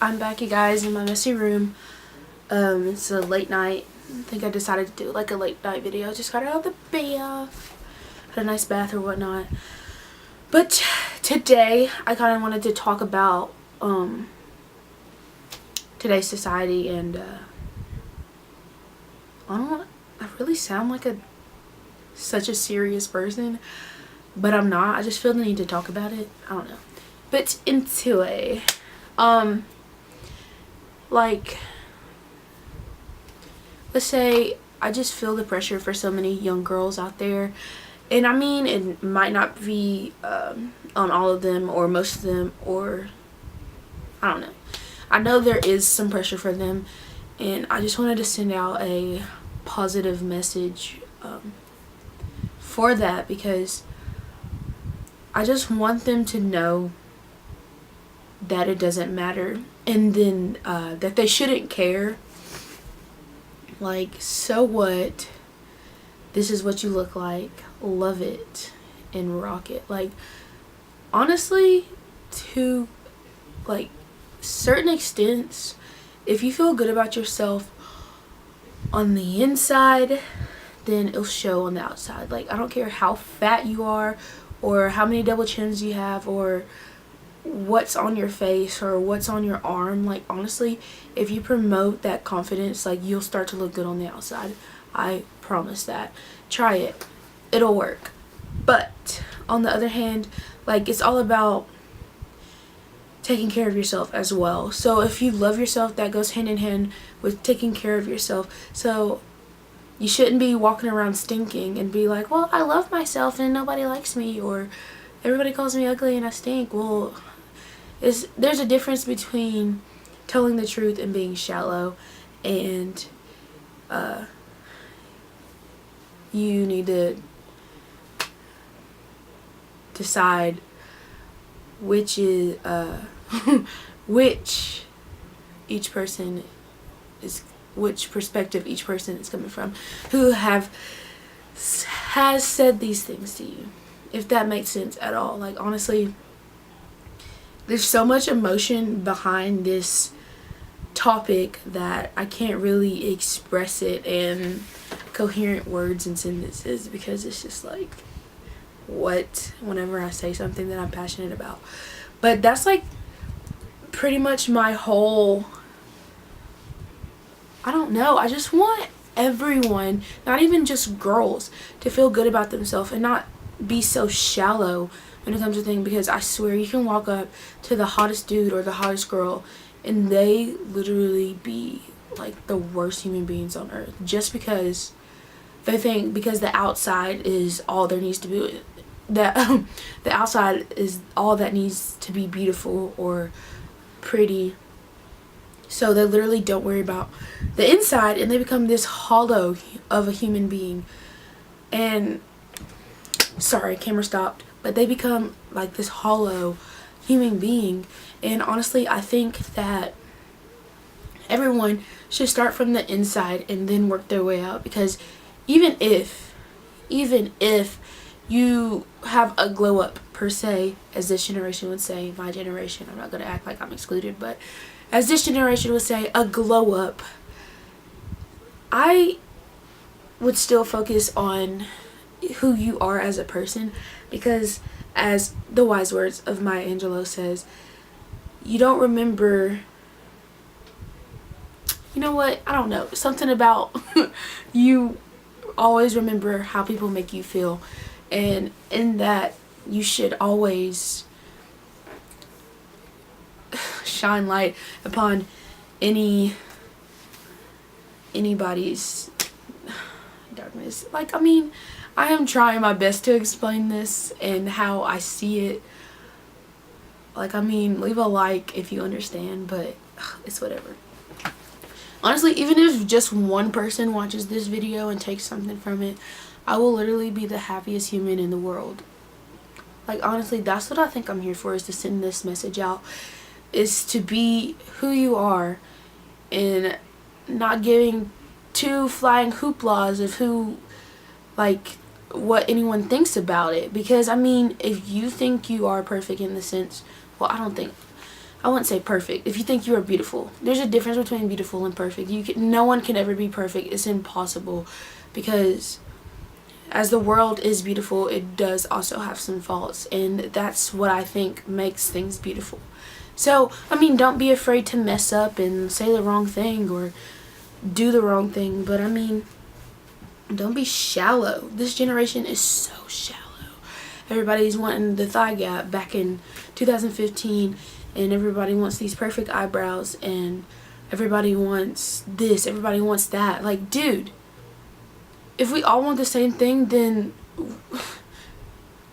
I'm back, you guys, in my messy room. It's a late night. I think I decided to do like a late night video. Just got out of the bath, had a nice bath or whatnot. But today I kind of wanted to talk about today's society, and I really sound like such a serious person, but I'm not. I just feel the need to talk about it. I don't know. But anyway, like, let's say I just feel the pressure for so many young girls out there, and I mean, it might not be on all of them or most of them, or I don't know. I know there is some pressure for them, and I just wanted to send out a positive message for that, because I just want them to know that it doesn't matter, and then that they shouldn't care. Like, so what? This is what you look like. Love it and rock it. Like, honestly, to like certain extents, if you feel good about yourself on the inside, then it'll show on the outside. Like, I don't care how fat you are, or how many double chins you have, or what's on your face, or what's on your arm. Like, honestly, if you promote that confidence, like, you'll start to look good on the outside. I promise that. Try it. It'll work. But on the other hand, like, it's all about taking care of yourself as well. So if you love yourself, that goes hand in hand with taking care of yourself. So you shouldn't be walking around stinking and be like, well, I love myself and nobody likes me, or everybody calls me ugly and I stink. Well, there's a difference between telling the truth and being shallow, and you need to decide which is which perspective each person is coming from, who has said these things to you, if that makes sense at all. Like, honestly, there's so much emotion behind this topic that I can't really express it in coherent words and sentences, because it's just like, whenever I say something that I'm passionate about. But that's like pretty much my whole, I don't know, I just want everyone, not even just girls, to feel good about themselves and not be so shallow when it comes to things. Because I swear, you can walk up to the hottest dude or the hottest girl and they literally be like the worst human beings on earth, just because they think because the outside is all there needs to be, that the outside is all that needs to be beautiful or pretty. So they literally don't worry about the inside, and they become this hollow of a human being. And sorry, camera stopped. But they become like this hollow human being. And honestly, I think that everyone should start from the inside and then work their way out. Because even if you have a glow up, per se, as this generation would say, my generation, I'm not going to act like I'm excluded, but as this generation would say, a glow up, I would still focus on who you are as a person. Because as the wise words of Maya Angelou says, you don't remember, you know what, I don't know, something about you always remember how people make you feel, and in that you should always shine light upon anybody's darkness. Like, I mean, I am trying my best to explain this and how I see it. Like, I mean, leave a like if you understand, but it's whatever. Honestly, even if just one person watches this video and takes something from it, I will literally be the happiest human in the world. Like, honestly, that's what I think I'm here for, is to send this message out, is to be who you are, and not giving two flying hooplas of who, like, what anyone thinks about it. Because, I mean, if you think you are perfect in the sense, well, I don't think I wouldn't say perfect. If you think you are beautiful, there's a difference between beautiful and perfect. No one can ever be perfect. It's impossible, because as the world is beautiful, it does also have some faults, and that's what I think makes things beautiful. So, I mean, don't be afraid to mess up and say the wrong thing or do the wrong thing, but I mean, don't be shallow. This generation is so shallow. Everybody's wanting the thigh gap back in 2015, and everybody wants these perfect eyebrows, and everybody wants this, everybody wants that. Like, dude, if we all want the same thing, then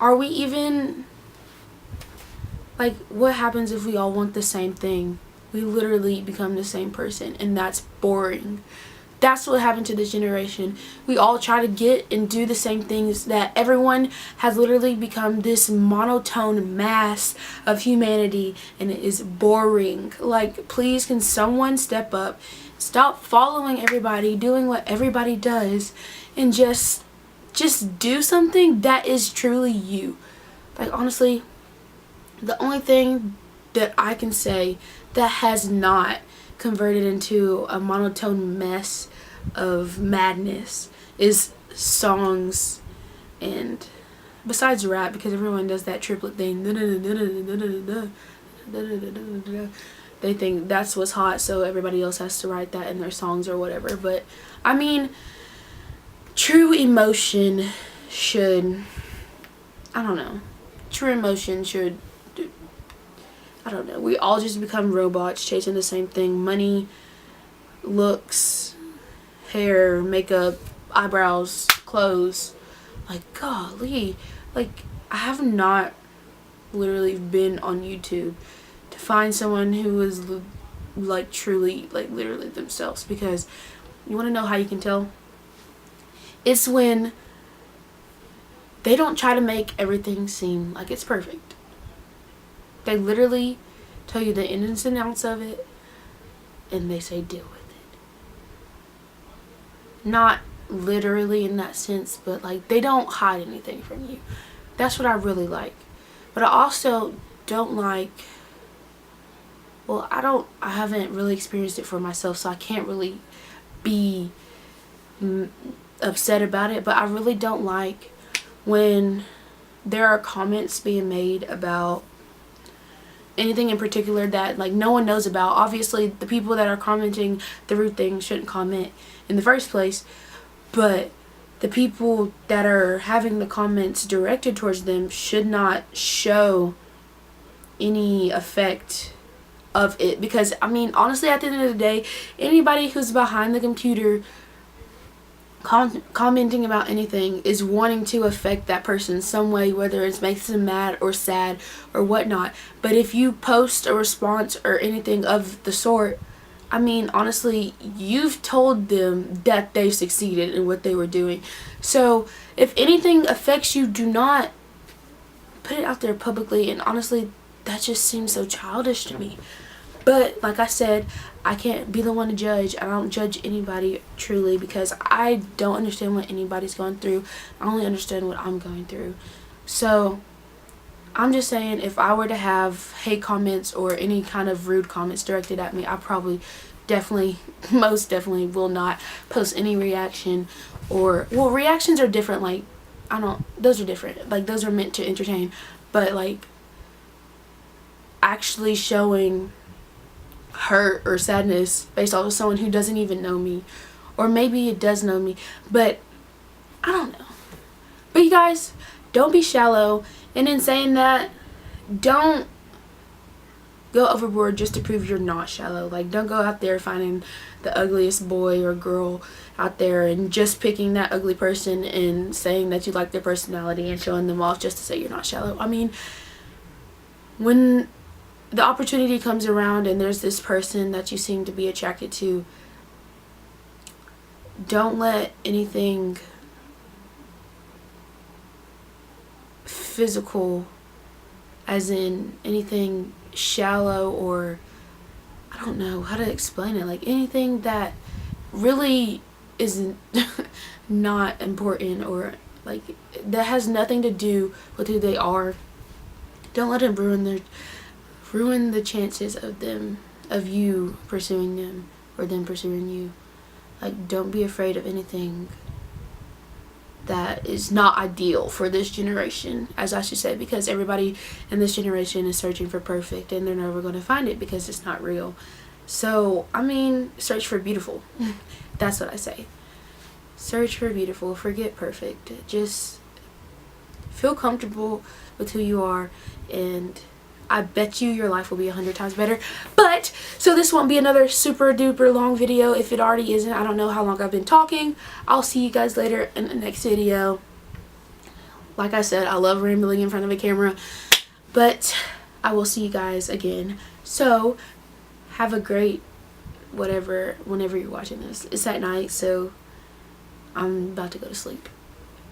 are we even, like, what happens if we all want the same thing? We literally become the same person, and that's boring. That's what happened to this generation. We all try to get and do the same things, that everyone has literally become this monotone mass of humanity, and it is boring. Like, please, can someone step up, stop following everybody, doing what everybody does, and just do something that is truly you. Like, honestly, the only thing that I can say that has not converted into a monotone mess of madness is songs, and besides rap, because everyone does that triplet thing, they think that's what's hot, so everybody else has to write that in their songs or whatever. But I mean, true emotion should, I don't know, true emotion should, I don't know, we all just become robots chasing the same thing: money, looks, hair, makeup, eyebrows, clothes. Like, golly, like, I have not literally been on YouTube to find someone who is like truly, like, literally themselves, because you want to know how you can tell? It's when they don't try to make everything seem like it's perfect. They literally tell you the ins and outs of it, and they say deal with it. Not literally in that sense, but like, they don't hide anything from you. That's what I really like. But I also don't like, well, I haven't really experienced it for myself, so I can't really be upset about it, but I really don't like when there are comments being made about anything in particular that, like, no one knows about. Obviously, the people that are commenting the rude things shouldn't comment in the first place, but the people that are having the comments directed towards them should not show any effect of it. Because, I mean, honestly, at the end of the day, anybody who's behind the computer commenting about anything is wanting to affect that person some way, whether it makes them mad or sad or whatnot. But if you post a response or anything of the sort, I mean, honestly, you've told them that they've succeeded in what they were doing. So if anything affects you, do not put it out there publicly. And honestly, that just seems so childish to me. But like I said, I can't be the one to judge. I don't judge anybody truly, because I don't understand what anybody's going through. I only understand what I'm going through. So I'm just saying, if I were to have hate comments or any kind of rude comments directed at me, I probably most definitely will not post any reaction. Or, well, reactions are different. Like, those are different. Like, those are meant to entertain. But like, actually showing hurt or sadness based off of someone who doesn't even know me, or maybe it does know me, but I don't know. But you guys, don't be shallow. And in saying that, don't go overboard just to prove you're not shallow. Like, don't go out there finding the ugliest boy or girl out there and just picking that ugly person and saying that you like their personality and showing them off just to say you're not shallow. I mean, when the opportunity comes around and there's this person that you seem to be attracted to, don't let anything physical, as in anything shallow, or I don't know how to explain it, like anything that really isn't not important, or like that has nothing to do with who they are, don't let it ruin ruin the chances of you pursuing them or them pursuing you. Like, don't be afraid of anything that is not ideal for this generation, as I should say, because everybody in this generation is searching for perfect, and they're never going to find it because it's not real. So, I mean, search for beautiful. That's what I say. Search for beautiful. Forget perfect. Just feel comfortable with who you are, and I bet you your life will be 100 times better. But, so this won't be another super duper long video. If it already isn't, I don't know how long I've been talking. I'll see you guys later in the next video. Like I said, I love rambling in front of a camera, but I will see you guys again. So, have a great whenever you're watching this. It's at night, so I'm about to go to sleep.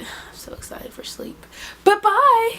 I'm so excited for sleep. But bye!